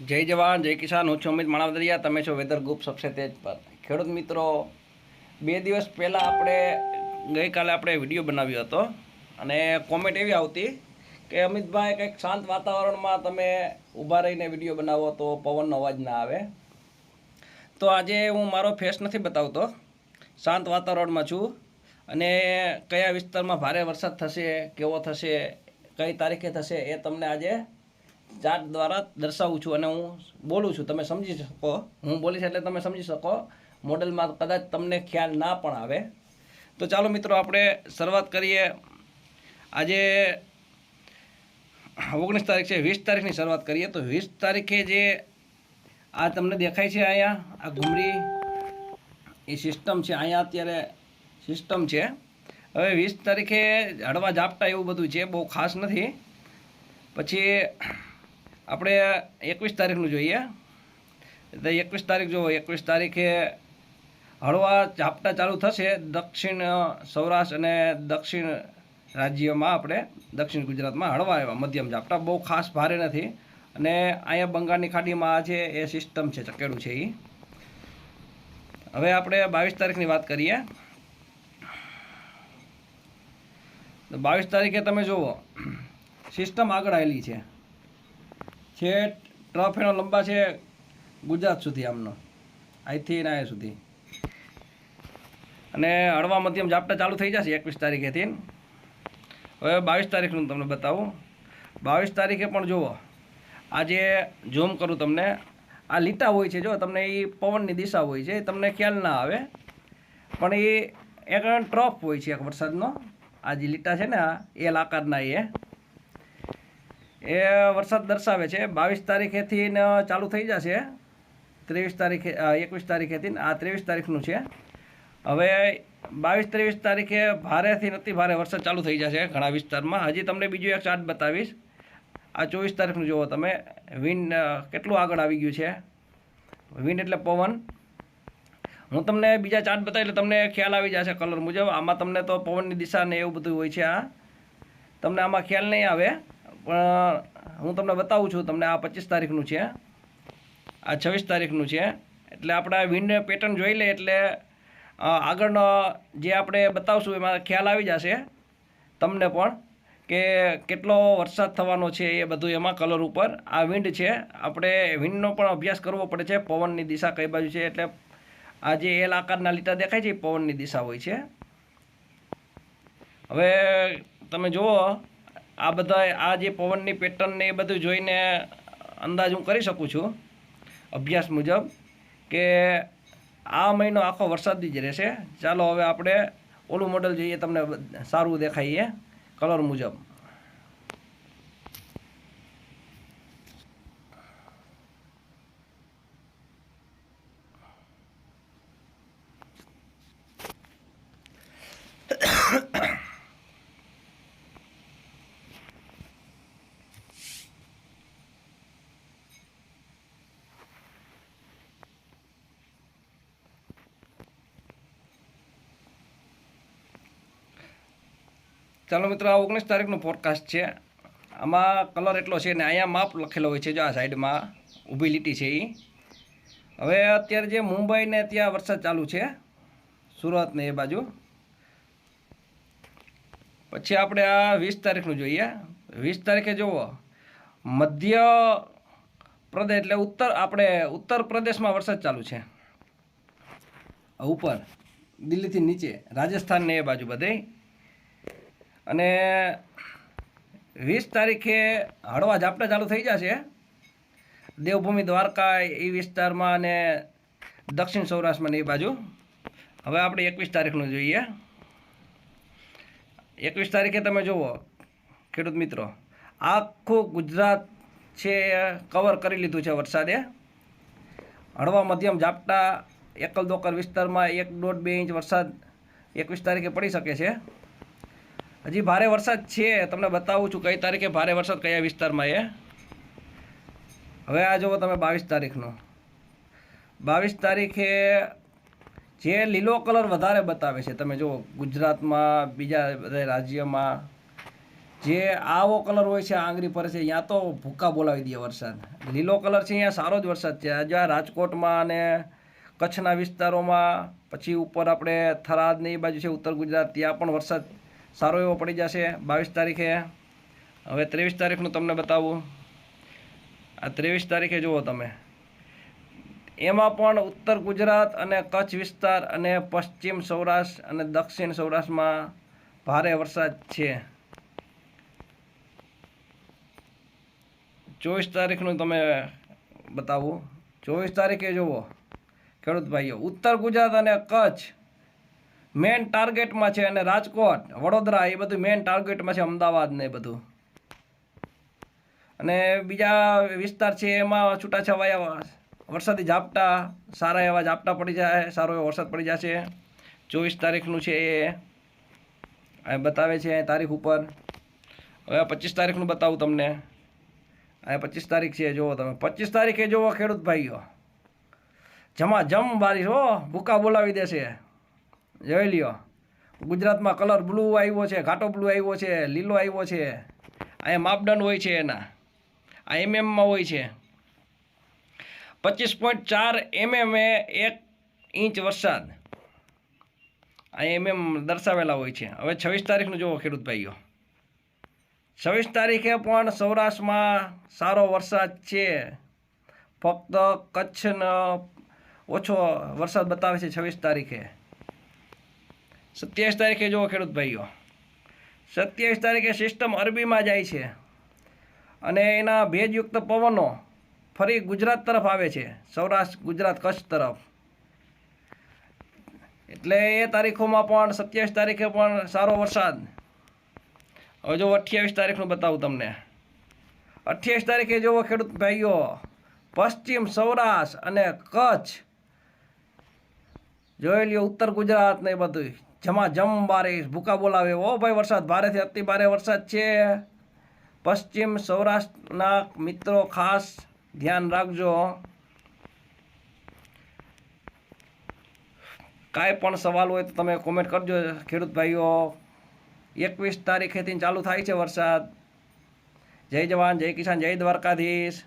જય જવાન જય કિસાન. હું છું અમિત માણાવદરિયા. તમે છો વેધર ગ્રુપ સબસે તેજ પર. ખેડૂત મિત્રો, 2 દિવસ પહેલાં ગઈકાલે આપણે વિડીયો બનાવ્યો હતો અને કોમેન્ટ એવી આવતી કે અમિતભાઈ કંઈક શાંત વાતાવરણમાં તમે ઊભા રહીને વિડીયો બનાવો તો પવનનો અવાજ ના આવે. તો આજે હું મારો ફેસ નથી બતાવતો, શાંત વાતાવરણમાં છું અને કયા વિસ્તારમાં ભારે વરસાદ થશે, કેવો થશે, કઈ તારીખે થશે એ તમને આજે ચાર્ટ દ્વારા દર્શાવું છું અને હું બોલું છું, તમે સમજી શકો. હું બોલીશ એટલે તમે સમજી શકો. મોડેલમાં કદાચ તમને ખ્યાલ ના પણ આવે. તો ચાલો મિત્રો, આપણે શરૂઆત કરીએ. આજે 19 તારીખ છે, 20 તારીખની શરૂઆત કરીએ. તો 20 તારીખે જે આ તમને દેખાય છે અહીંયા, આ ઘૂમરી એ સિસ્ટમ છે. અહીંયા અત્યારે સિસ્ટમ છે. હવે 20 તારીખે હળવા ઝાપટા એવું બધું છે, બહુ ખાસ નથી. પછી આપણે 21 તારીખનું જોઈએ. એટલે 21 તારીખ જુઓ, 21 તારીખે હળવા ઝાપટા ચાલુ થશે દક્ષિણ સૌરાષ્ટ્ર અને દક્ષિણ રાજ્યમાં. આપણે દક્ષિણ ગુજરાતમાં હળવા એવા મધ્યમ ઝાપટા, બહુ ખાસ ભારે નથી. અને અહીંયા બંગાળની ખાડીમાં આ છે એ સિસ્ટમ છે, ચકેડું છે એ. હવે આપણે 22 તારીખની વાત કરીએ. તો 22 તારીખે તમે જુઓ, સિસ્ટમ આગળ આવેલી છે. ટ્રફ એનો લંબા છે ગુજરાત સુધી, આમનો અહીંથી ને અહીંયા સુધી. અને હળવા મધ્યમ ઝાપટા ચાલુ થઈ જશે 21 તારીખેથી. હવે 22 તારીખનું તમને બતાવું. 22 તારીખે પણ જુઓ, આજે ઝૂમ કરું તમને, આ લીટા હોય છે, જો તમને એ પવનની દિશા હોય છે, તમને ખ્યાલ ના આવે પણ એ એક ટ્રફ હોય છે એક વરસાદનો. આ જે લીટા છે ને, એલ આકારના એ વરસાદ દર્શાવે છે. 22 તારીખેથી ચાલુ થઈ જશે 23 તારીખે, 21 તારીખેથી. આ 23 તારીખનું છે. હવે 22-23 તારીખે ભારેથી અતિ ભારે વરસાદ ચાલુ થઈ જશે ઘણા વિસ્તારમાં. હજી તમને બીજું એક ચાર્ટ બતાવીશ. આ 24 તારીખનું જુઓ તમે, વિન્ડ કેટલું આગળ આવી ગયું છે. વિન્ડ એટલે પવન. હું તમને બીજા ચાર્ટ બતાવી એટલે તમને ખ્યાલ આવી જશે કલર મુજબ. આમાં તમને તો પવનની દિશા ને એવું બધું હોય છે. આ તમને આમાં ખ્યાલ નહીં આવે પણ હું તમને બતાવું છું. તમને આ 25 તારીખનું છે, આ 26 તારીખનું છે. એટલે આપણે આ વિન્ડ પેટર્ન જોઈ લે એટલે આગળનો જે આપણે બતાવશું એમાં ખ્યાલ આવી જશે તમને પણ કે કેટલો વરસાદ થવાનો છે એ બધું એમાં કલર ઉપર. આ વિન્ડ છે, આપણે વિન્ડનો પણ અભ્યાસ કરવો પડે છે, પવનની દિશા કઈ બાજુ છે. એટલે આ જે એલ આકારના લીટા દેખાય છે એ પવનની દિશા હોય છે. હવે તમે જુઓ, આ બધા આ જે પવનની પેટર્ન ને એ બધું જોઈને અંદાજ હું કરી શકું છું અભ્યાસ મુજબ કે આ મહિનો આખો વરસાદી જ રહેશે. ચાલો હવે આપણે ઓલું મોડલ જોઈએ, તમને સારું દેખાઈએ કલર મુજબ. ચાલો મિત્રો, આ 19 તારીખનું ફોરકાસ્ટ છે. આમાં કલર એટલો છે ને અહીંયા માપ લખેલો હોય છે, જો આ સાઈડમાં ઊભી લીટી છે એ. હવે અત્યારે જે મુંબઈ ને ત્યાં વરસાદ ચાલુ છે, સુરત ને એ બાજુ. પછી આપણે આ 20 તારીખનું જોઈએ. 20 તારીખે જુઓ, મધ્ય પ્રદેશ એટલે ઉત્તર પ્રદેશમાં વરસાદ ચાલુ છે. ઉપર દિલ્હીથી નીચે રાજસ્થાન ને એ બાજુ બધે. અને 20 તારીખે હળવા ઝાપટા ચાલુ થઈ જશે દેવભૂમિ દ્વારકા એ વિસ્તારમાં અને દક્ષિણ સૌરાષ્ટ્રમાં એ બાજુ. હવે આપણે 21 તારીખનું જોઈએ. 21 તારીખે તમે જુઓ ખેડૂત મિત્રો, આખું ગુજરાત છે કવર કરી લીધું છે વરસાદે. હળવા મધ્યમ ઝાપટા એકલ દોકલ વિસ્તારમાં 1.5-2 ઇંચ વરસાદ 21 તારીખે પડી શકે છે. હજી ભારે વરસાદ છે, તમને બતાવું છું કઈ તારીખે ભારે વરસાદ કયા વિસ્તારમાં એ. હવે આ જુઓ તમે 22 તારીખનું. 22 તારીખે જે લીલો કલર વધારે બતાવે છે, તમે જુઓ ગુજરાતમાં, બીજા બધા રાજ્યમાં જે આવો કલર હોય છે આંગળી પર છે ત્યાં તો ભૂકા બોલાવી દે વરસાદ. લીલો કલર છે અહીંયા સારો જ વરસાદ છે. આજે આ રાજકોટમાં અને કચ્છના વિસ્તારોમાં, પછી ઉપર આપણે થરાદ ને એ બાજુ છે ઉત્તર ગુજરાત, ત્યાં પણ વરસાદ સારો એવો પડી જશે 22 તારીખે. હવે 23 તારીખનું તમને બતાવું. આ 23 તારીખે જુઓ તમે, એમાં પણ ઉત્તર ગુજરાત અને કચ્છ વિસ્તાર અને પશ્ચિમ સૌરાષ્ટ્ર અને દક્ષિણ સૌરાષ્ટ્રમાં ભારે વરસાદ છે. 24 તારીખનું તમે બતાવું. 24 તારીખે જુઓ ખેડૂત ભાઈઓ, ઉત્તર ગુજરાત અને કચ્છ મેન ટાર્ગેટમાં છે, અને રાજકોટ, વડોદરા એ બધું મેન ટાર્ગેટમાં છે, અમદાવાદ ને બધું. અને બીજા વિસ્તાર છે એમાં છૂટાછવાયા વરસાદી ઝાપટા, સારા એવા ઝાપટા પડી જાય, સારો એવો વરસાદ પડી જશે. 24 તારીખનું છે એ બતાવે છે તારીખ ઉપર. હવે 25 તારીખનું બતાવું તમને. આ 25 તારીખ છે, જુઓ તમે. 25 તારીખે જુઓ ખેડૂત ભાઈઓ, જમાજમ બારીશ હો, ભૂકા બોલાવી દેશે. જોઈ લ્યો, ગુજરાતમાં કલર બ્લુ આવ્યો છે, ઘાટો બ્લુ આવ્યો છે, લીલો આવ્યો છે. અહીંયા માપદંડ હોય છે એના, આ એમએમમાં હોય છે. 25.4 mm એ 1 ઇંચ વરસાદ આ એમએમ દર્શાવેલા હોય છે. હવે 26 તારીખનું જુઓ ખેડૂત ભાઈઓ. 26 તારીખે પણ સૌરાષ્ટ્રમાં સારો વરસાદ છે. ફક્ત કચ્છનો ઓછો વરસાદ બતાવે છે 26 તારીખે. 27 તારીખે જુઓ ખેડૂત ભાઈઓ. 27 તારીખે સિસ્ટમ અરબીમાં જાય છે અને એના ભેજયુક્ત પવનો ફરી ગુજરાત તરફ આવે છે, સૌરાષ્ટ્ર, ગુજરાત, કચ્છ તરફ. એટલે એ તારીખોમાં પણ 27 તારીખે પણ સારો વરસાદ. હવે જો 28 તારીખનું બતાવું તમને. 28 તારીખે જુઓ ખેડૂત ભાઈઓ, પશ્ચિમ સૌરાષ્ટ્ર અને કચ્છ, જોઈ લ્યો ઉત્તર ગુજરાત ને બધું જમાજમ બારીશ, ભૂકા બોલાવે. ઓ ભાઈ, વરસાદ ભારેથી અતિ ભારે વરસાદ છે. પશ્ચિમ સૌરાષ્ટ્રના મિત્રો ખાસ ધ્યાન રાખજો. કાંઈ પણ સવાલ હોય તો તમે કોમેન્ટ કરજો ખેડૂત ભાઈઓ. 21 તારીખેથી ચાલુ થાય છે વરસાદ. જય જવાન, જય કિસાન, જય દ્વારકાધીશ.